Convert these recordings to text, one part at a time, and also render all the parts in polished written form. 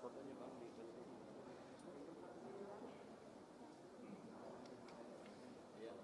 fotonya bang di Facebook. Iya.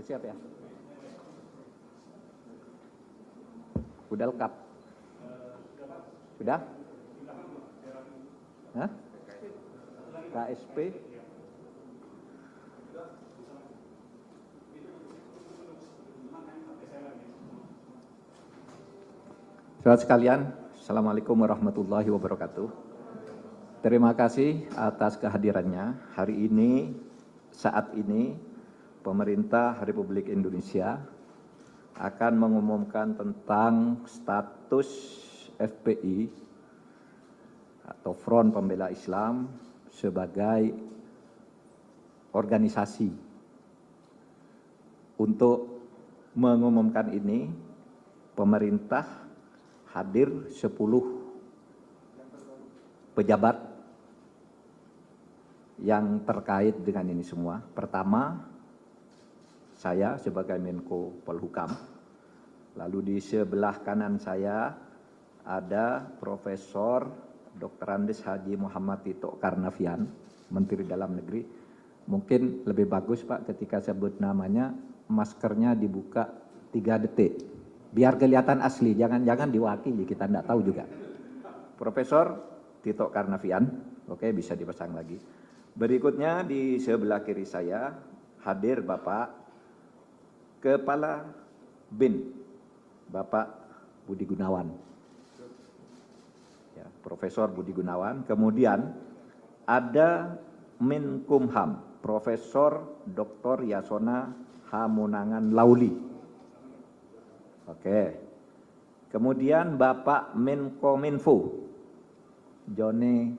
Sudah siap ya? Udah lengkap? Sudah? Hah? KSP? Saudara sekalian, Assalamualaikum warahmatullahi wabarakatuh. Terima kasih atas kehadirannya. Hari ini, saat ini, pemerintah Republik Indonesia akan mengumumkan tentang status FPI atau Front Pembela Islam sebagai organisasi. Untuk mengumumkan ini, pemerintah hadir 10 pejabat yang terkait dengan ini semua. Pertama, saya sebagai Menko Polhukam. Lalu di sebelah kanan saya ada Profesor Dr. Andes Haji Muhammad Tito Karnavian, Menteri Dalam Negeri. Mungkin lebih bagus Pak ketika sebut namanya, maskernya dibuka 3 detik. Biar kelihatan asli, jangan diwakili, kita tidak tahu juga. Profesor Tito Karnavian, oke bisa dipasang lagi. Berikutnya di sebelah kiri saya hadir Bapak Kepala BIN, Bapak Budi Gunawan. Ya, Profesor Budi Gunawan. Kemudian ada Menkumham, Profesor Dr. Yasona Hamunangan Lauli. Oke. Kemudian Bapak Menkominfo, Joni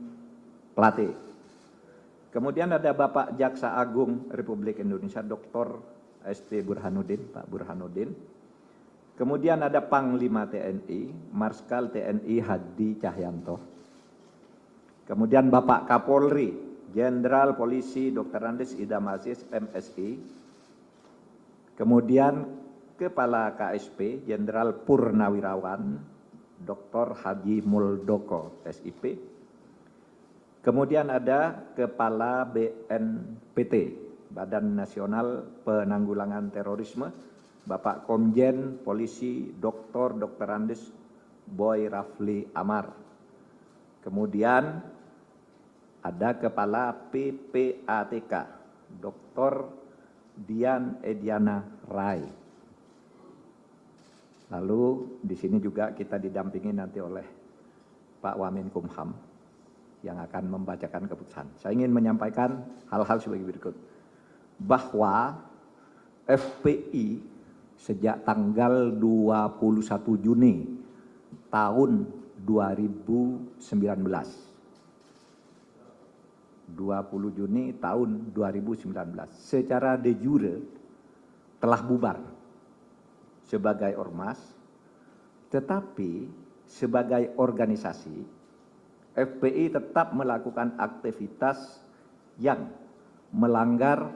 Plate. Kemudian ada Bapak Jaksa Agung Republik Indonesia, Dr. ST Burhanuddin, Pak Burhanuddin. Kemudian ada Panglima TNI, Marskal TNI Hadi Cahyanto. Kemudian Bapak Kapolri, Jenderal Polisi Dr. Andes Idam Aziz, MSI. Kemudian Kepala KSP, Jenderal Purnawirawan, Dr. Haji Muldoko, SIP. Kemudian ada Kepala BNPT, Badan Nasional Penanggulangan Terorisme, Bapak Komjen Polisi Dr. Andes Boy Rafli Amar. Kemudian ada Kepala PPATK, Dr. Dian Ediana Rai. Lalu di sini juga kita didampingi nanti oleh Pak Wamenkumham yang akan membacakan keputusan. Saya ingin menyampaikan hal-hal sebagai berikut. Bahwa FPI sejak tanggal 21 Juni tahun 2019. 20 Juni tahun 2019 secara de jure telah bubar sebagai ormas, tetapi sebagai organisasi FPI tetap melakukan aktivitas yang melanggar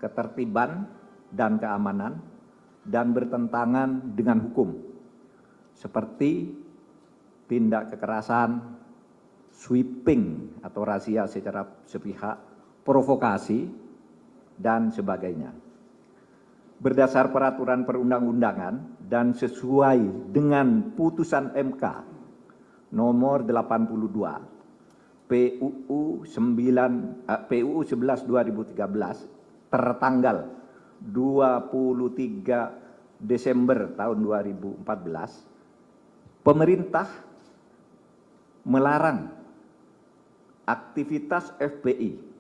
ketertiban dan keamanan dan bertentangan dengan hukum, seperti tindak kekerasan, sweeping atau razia secara sepihak, provokasi, dan sebagainya. Berdasar peraturan perundang-undangan dan sesuai dengan putusan MK nomor 82 PUU 11/2013 tertanggal 23 Desember tahun 2014, pemerintah melarang aktivitas FPI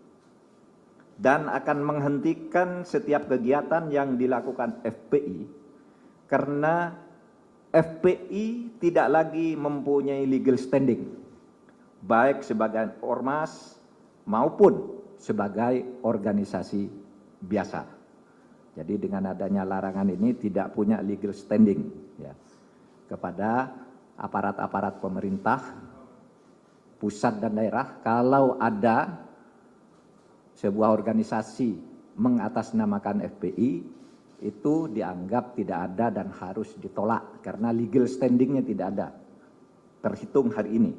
dan akan menghentikan setiap kegiatan yang dilakukan FPI karena FPI tidak lagi mempunyai legal standing, baik sebagai ormas maupun sebagai organisasi biasa. Jadi dengan adanya larangan ini tidak punya legal standing ya, kepada aparat-aparat pemerintah, pusat dan daerah. Kalau ada sebuah organisasi mengatasnamakan FPI, itu dianggap tidak ada dan harus ditolak karena legal standingnya tidak ada, terhitung hari ini.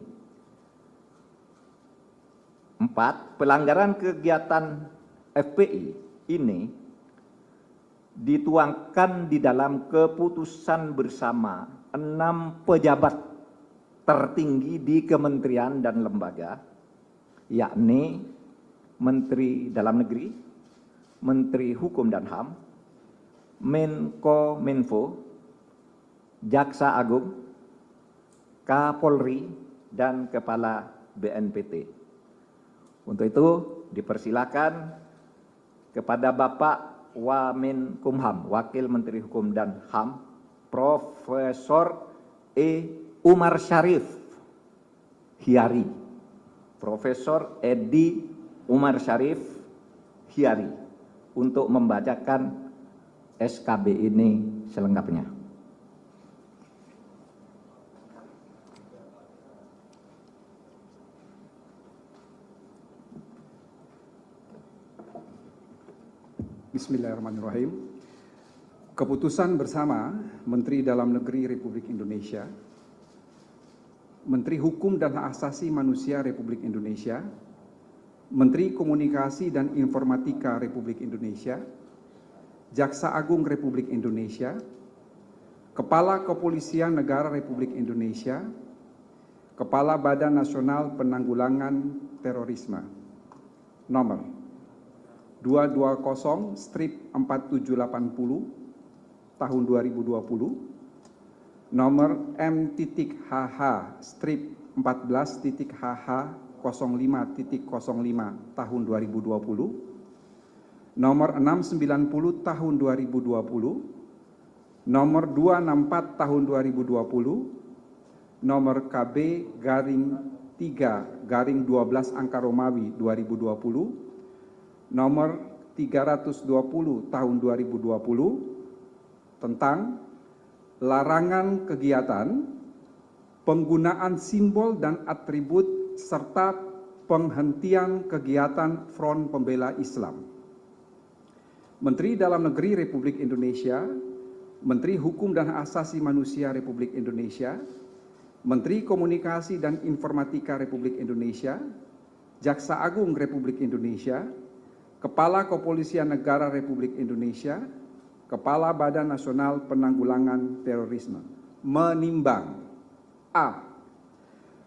4. Pelanggaran kegiatan FPI ini dituangkan di dalam keputusan bersama 6 pejabat tertinggi di kementerian dan lembaga, yakni Menteri Dalam Negeri, Menteri Hukum dan HAM, Menko-Minfo, Jaksa Agung, Kapolri, dan Kepala BNPT. Untuk itu dipersilakan kepada Bapak Wamenkumham, Wakil Menteri Hukum dan HAM, Profesor Umar Syarif Hiyari, Profesor Edi Umar Syarif Hiyari, untuk membacakan SKB ini selengkapnya. Bismillahirrahmanirrahim. Keputusan bersama Menteri Dalam Negeri Republik Indonesia, Menteri Hukum dan Hak Asasi Manusia Republik Indonesia, Menteri Komunikasi dan Informatika Republik Indonesia, Jaksa Agung Republik Indonesia, Kepala Kepolisian Negara Republik Indonesia, Kepala Badan Nasional Penanggulangan Terorisme, nomor 220/4780 tahun 2020, nomor M.14.HH/05.05 tahun 2020, nomor 690 tahun 2020, nomor 264 tahun 2020, nomor KB-3/12 angka Romawi 2020, nomor 320 tahun 2020 tentang larangan kegiatan, penggunaan simbol dan atribut serta penghentian kegiatan Front Pembela Islam. Menteri Dalam Negeri Republik Indonesia, Menteri Hukum dan Hak Asasi Manusia Republik Indonesia, Menteri Komunikasi dan Informatika Republik Indonesia, Jaksa Agung Republik Indonesia, Kepala Kepolisian Negara Republik Indonesia, Kepala Badan Nasional Penanggulangan Terorisme, menimbang A.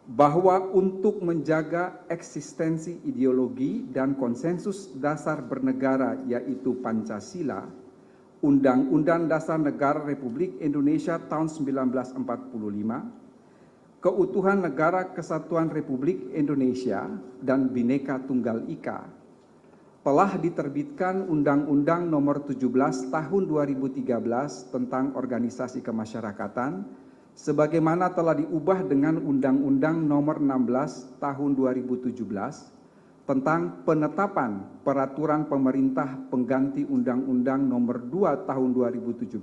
Bahwa untuk menjaga eksistensi ideologi dan konsensus dasar bernegara yaitu Pancasila, Undang-Undang Dasar Negara Republik Indonesia tahun 1945, keutuhan Negara Kesatuan Republik Indonesia dan Bhinneka Tunggal Ika, telah diterbitkan Undang-Undang Nomor 17 Tahun 2013 tentang Organisasi Kemasyarakatan, sebagaimana telah diubah dengan Undang-Undang Nomor 16 Tahun 2017 tentang penetapan peraturan pemerintah pengganti Undang-Undang Nomor 2 Tahun 2017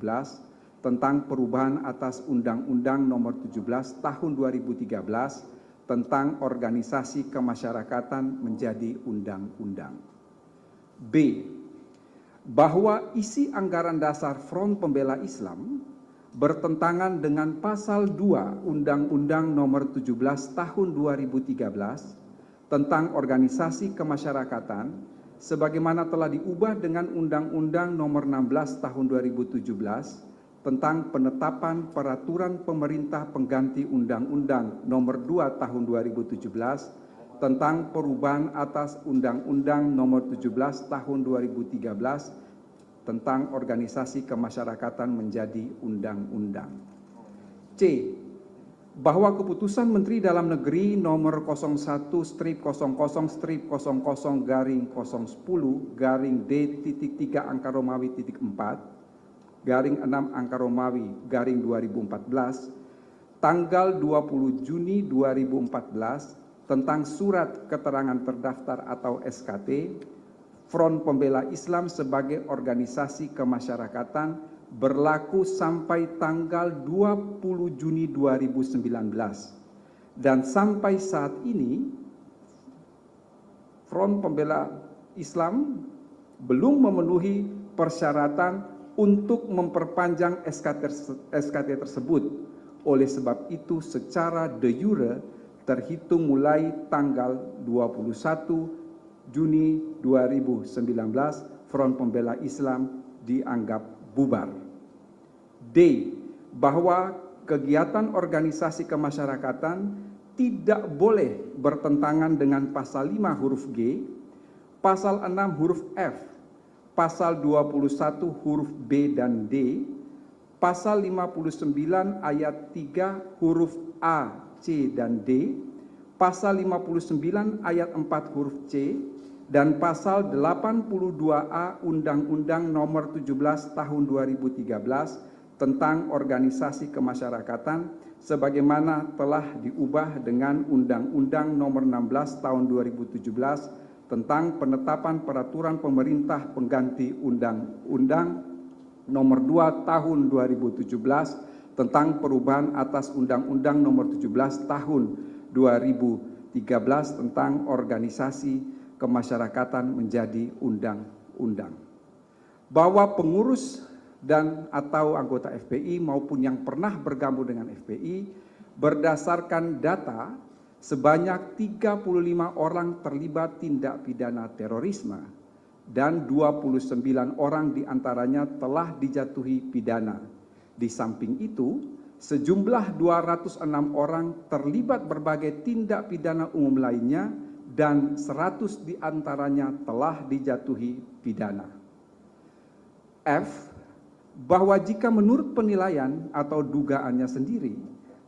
tentang perubahan atas Undang-Undang Nomor 17 Tahun 2013 tentang Organisasi Kemasyarakatan menjadi undang-undang. B. Bahwa isi anggaran dasar Front Pembela Islam bertentangan dengan pasal 2 Undang-Undang Nomor 17 Tahun 2013 tentang Organisasi Kemasyarakatan sebagaimana telah diubah dengan Undang-Undang Nomor 16 Tahun 2017 tentang penetapan peraturan pemerintah pengganti Undang-Undang Nomor 2 Tahun 2017 tentang perubahan atas Undang-Undang Nomor 17 Tahun 2013 tentang Organisasi Kemasyarakatan menjadi undang-undang. C. Bahwa keputusan Menteri Dalam Negeri Nomor 01/00/010/D-3 angka Romawi .4 /6 angka Romawi /2014 tanggal 20 Juni 2014 tentang surat keterangan terdaftar atau SKT Front Pembela Islam sebagai organisasi kemasyarakatan berlaku sampai tanggal 20 Juni 2019 dan sampai saat ini Front Pembela Islam belum memenuhi persyaratan untuk memperpanjang SKT tersebut. Oleh sebab itu secara de jure terhitung mulai tanggal 21 Juni 2019, Front Pembela Islam dianggap bubar. D. Bahwa kegiatan organisasi kemasyarakatan tidak boleh bertentangan dengan pasal 5 huruf G, pasal 6 huruf F, pasal 21 huruf B dan D, pasal 59 ayat 3 huruf A, C, dan D, pasal 59 ayat 4 huruf C, dan pasal 82A Undang-Undang Nomor 17 Tahun 2013 tentang organisasi kemasyarakatan sebagaimana telah diubah dengan Undang-Undang Nomor 16 Tahun 2017 tentang penetapan peraturan pemerintah pengganti Undang-Undang Nomor 2 Tahun 2017 tentang perubahan atas Undang-Undang Nomor 17 Tahun 2013 tentang organisasi kemasyarakatan menjadi undang-undang. Bahwa pengurus dan atau anggota FPI maupun yang pernah bergabung dengan FPI berdasarkan data sebanyak 35 orang terlibat tindak pidana terorisme dan 29 orang diantaranya telah dijatuhi pidana. Di samping itu, sejumlah 206 orang terlibat berbagai tindak pidana umum lainnya dan 100 diantaranya telah dijatuhi pidana. F. Bahwa jika menurut penilaian atau dugaannya sendiri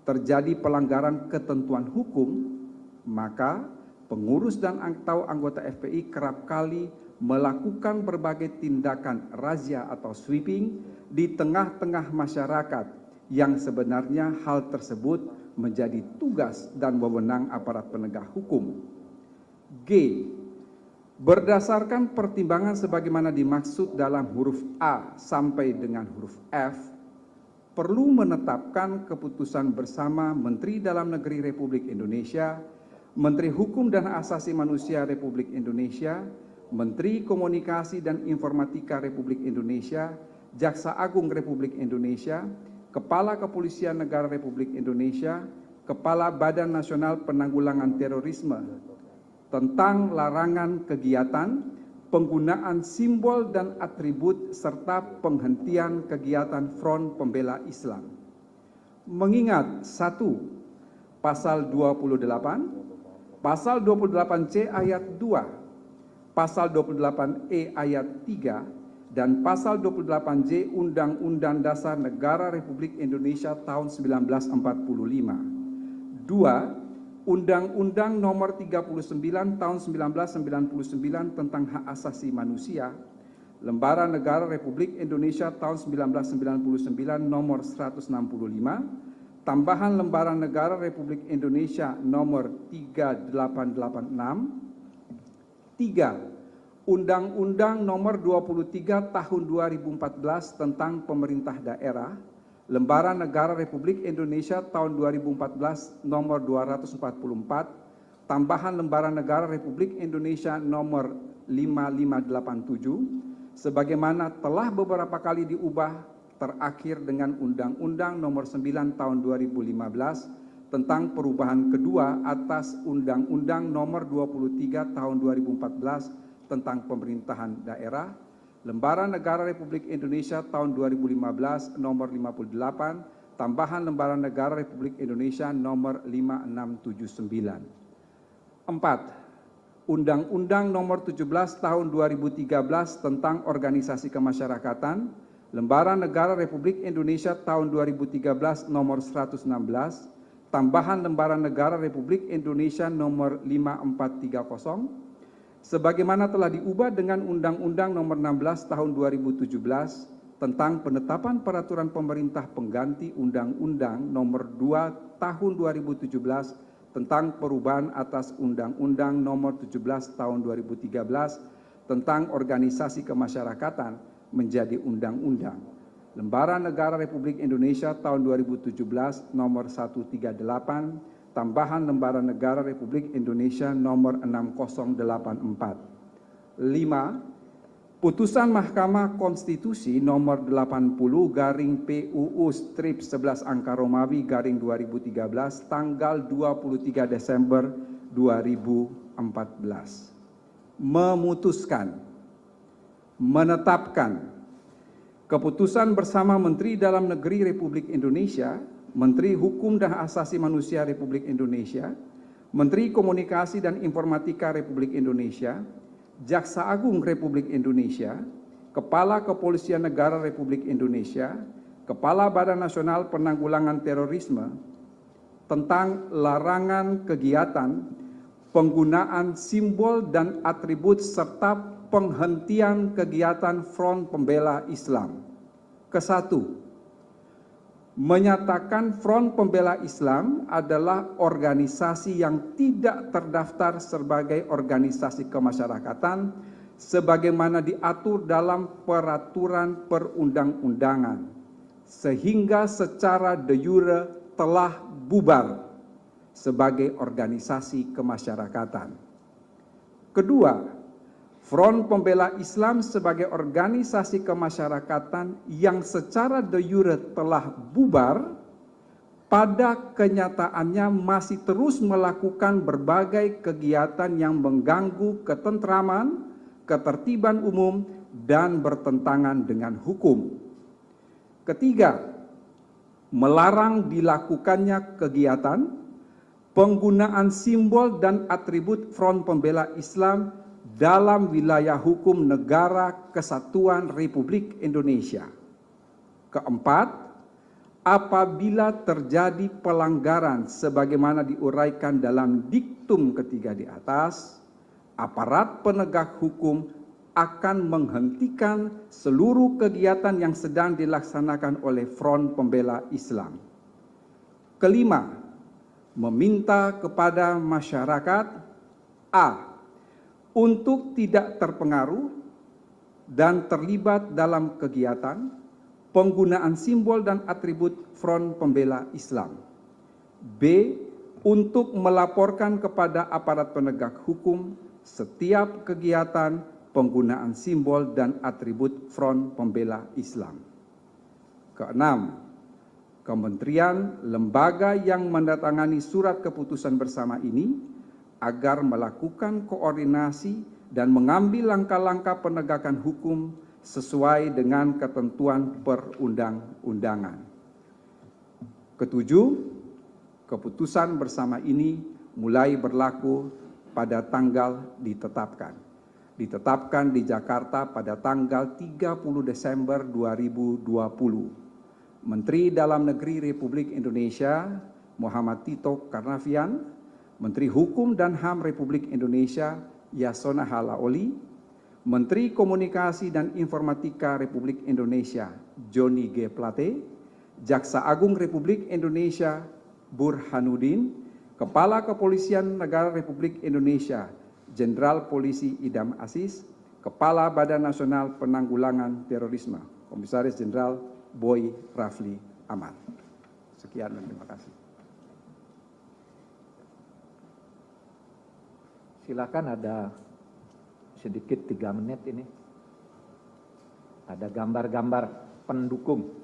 terjadi pelanggaran ketentuan hukum, maka pengurus dan atau anggota FPI kerap kali melakukan berbagai tindakan razia atau sweeping di tengah-tengah masyarakat yang sebenarnya hal tersebut menjadi tugas dan wewenang aparat penegak hukum. G. Berdasarkan pertimbangan sebagaimana dimaksud dalam huruf A sampai dengan huruf F, perlu menetapkan keputusan bersama Menteri Dalam Negeri Republik Indonesia, Menteri Hukum dan Asasi Manusia Republik Indonesia, Menteri Komunikasi dan Informatika Republik Indonesia, Jaksa Agung Republik Indonesia, Kepala Kepolisian Negara Republik Indonesia, Kepala Badan Nasional Penanggulangan Terorisme, tentang larangan kegiatan, penggunaan simbol dan atribut, serta penghentian kegiatan Front Pembela Islam. Mengingat 1. Pasal 28, Pasal 28C ayat 2, Pasal 28E ayat 3, dan Pasal 28J Undang-Undang Dasar Negara Republik Indonesia tahun 1945. 2. Undang-Undang Nomor 39 Tahun 1999 tentang Hak Asasi Manusia, Lembaran Negara Republik Indonesia tahun 1999 Nomor 165, tambahan Lembaran Negara Republik Indonesia Nomor 3886. 3. Undang-Undang Nomor 23 Tahun 2014 tentang Pemerintah Daerah, Lembaran Negara Republik Indonesia tahun 2014 nomor 244, tambahan Lembaran Negara Republik Indonesia nomor 5587, sebagaimana telah beberapa kali diubah terakhir dengan Undang-Undang Nomor 9 tahun 2015 tentang perubahan kedua atas Undang-Undang Nomor 23 tahun 2014 tentang Pemerintahan Daerah, Lembaran Negara Republik Indonesia tahun 2015 nomor 58, tambahan Lembaran Negara Republik Indonesia nomor 5679. 4. Undang-Undang Nomor 17 tahun 2013 tentang Organisasi Kemasyarakatan, Lembaran Negara Republik Indonesia tahun 2013 nomor 116, tambahan Lembaran Negara Republik Indonesia nomor 5430, sebagaimana telah diubah dengan Undang-Undang Nomor 16 Tahun 2017 tentang penetapan peraturan pemerintah pengganti Undang-Undang Nomor 2 Tahun 2017 tentang perubahan atas Undang-Undang Nomor 17 Tahun 2013 tentang organisasi kemasyarakatan menjadi undang-undang. Lembaran Negara Republik Indonesia tahun 2017 Nomor 138, tambahan Lembaran Negara Republik Indonesia nomor 6084. 5. Putusan Mahkamah Konstitusi nomor 80/PUU/11 tanggal 23 Desember 2014 memutuskan, menetapkan Keputusan bersama Menteri Dalam Negeri Republik Indonesia, Menteri Hukum dan Asasi Manusia Republik Indonesia, Menteri Komunikasi dan Informatika Republik Indonesia, Jaksa Agung Republik Indonesia, Kepala Kepolisian Negara Republik Indonesia, Kepala Badan Nasional Penanggulangan Terorisme tentang larangan kegiatan, penggunaan simbol dan atribut serta penghentian kegiatan Front Pembela Islam. Kesatu, menyatakan Front Pembela Islam adalah organisasi yang tidak terdaftar sebagai organisasi kemasyarakatan sebagaimana diatur dalam peraturan perundang-undangan, sehingga secara de jure telah bubar sebagai organisasi kemasyarakatan. Kedua, Front Pembela Islam sebagai organisasi kemasyarakatan yang secara de jure telah bubar, pada kenyataannya masih terus melakukan berbagai kegiatan yang mengganggu ketentraman, ketertiban umum, dan bertentangan dengan hukum. Ketiga, melarang dilakukannya kegiatan, penggunaan simbol dan atribut Front Pembela Islam dalam wilayah hukum Negara Kesatuan Republik Indonesia. Keempat, apabila terjadi pelanggaran sebagaimana diuraikan dalam diktum ketiga di atas, aparat penegak hukum akan menghentikan seluruh kegiatan yang sedang dilaksanakan oleh Front Pembela Islam. Kelima, meminta kepada masyarakat a. untuk tidak terpengaruh dan terlibat dalam kegiatan penggunaan simbol dan atribut Front Pembela Islam. B. Untuk melaporkan kepada aparat penegak hukum setiap kegiatan penggunaan simbol dan atribut Front Pembela Islam. Keenam, kementerian, lembaga yang mendatangani surat keputusan bersama ini agar melakukan koordinasi dan mengambil langkah-langkah penegakan hukum sesuai dengan ketentuan perundang-undangan. Ketujuh, keputusan bersama ini mulai berlaku pada tanggal ditetapkan di Jakarta pada tanggal 30 Desember 2020. Menteri Dalam Negeri Republik Indonesia Muhammad Tito Karnavian, Menteri Hukum dan HAM Republik Indonesia Yasona Halaoli, Menteri Komunikasi dan Informatika Republik Indonesia Johnny G. Plate, Jaksa Agung Republik Indonesia Burhanuddin, Kepala Kepolisian Negara Republik Indonesia Jenderal Polisi Idam Aziz, Kepala Badan Nasional Penanggulangan Terorisme Komisaris Jenderal Boy Rafli Ahmad. Sekian dan terima kasih. Silakan, ada sedikit 3 menit ini. Ada gambar-gambar pendukung.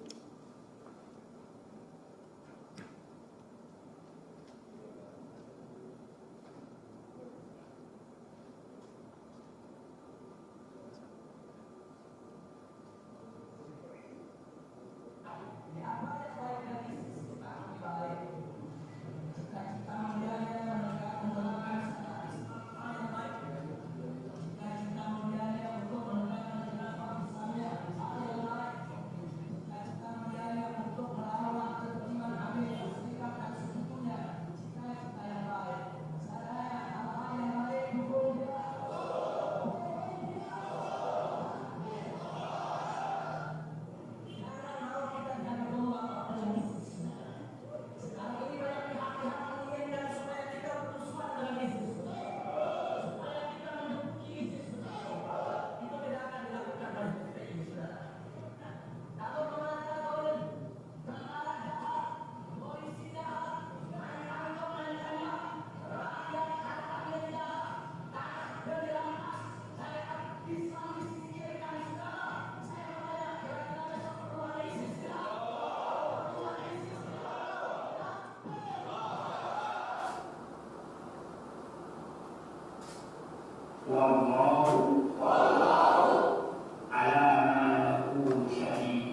والله على ما نقول شهيد.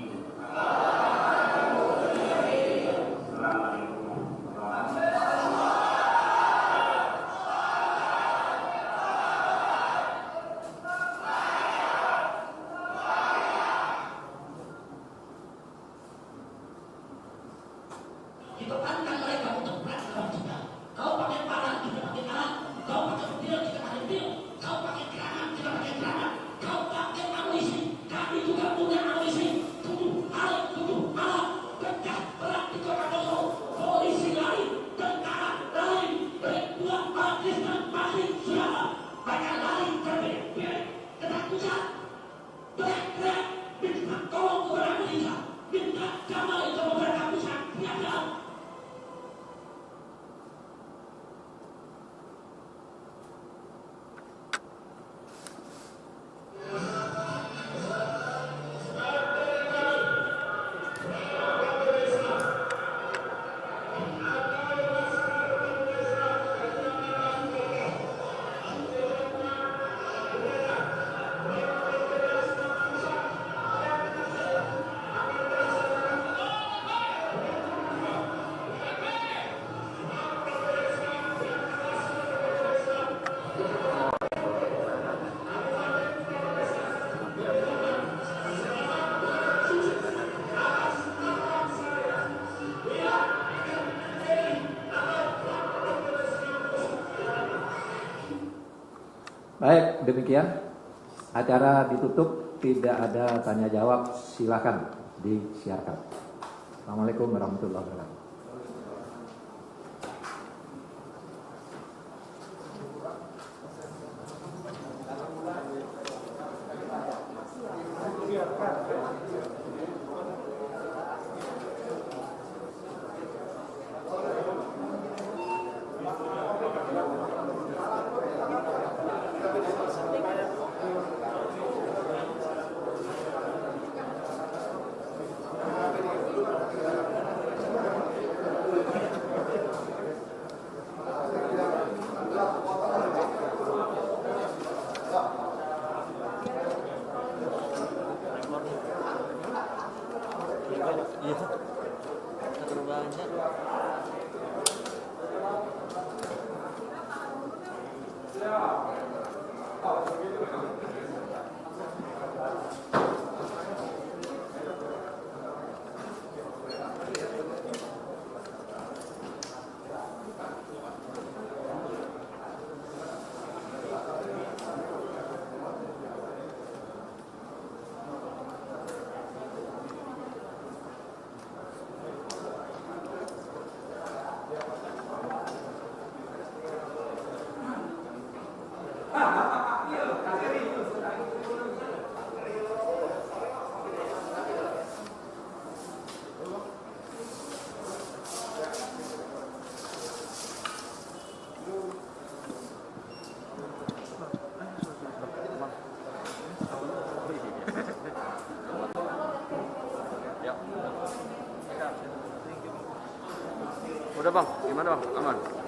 Baik, demikian acara ditutup, tidak ada tanya jawab, silakan disiarkan. Assalamualaikum warahmatullahi wabarakatuh. Iya, terlalu banyak. Udah bang, gimana bang? Aman?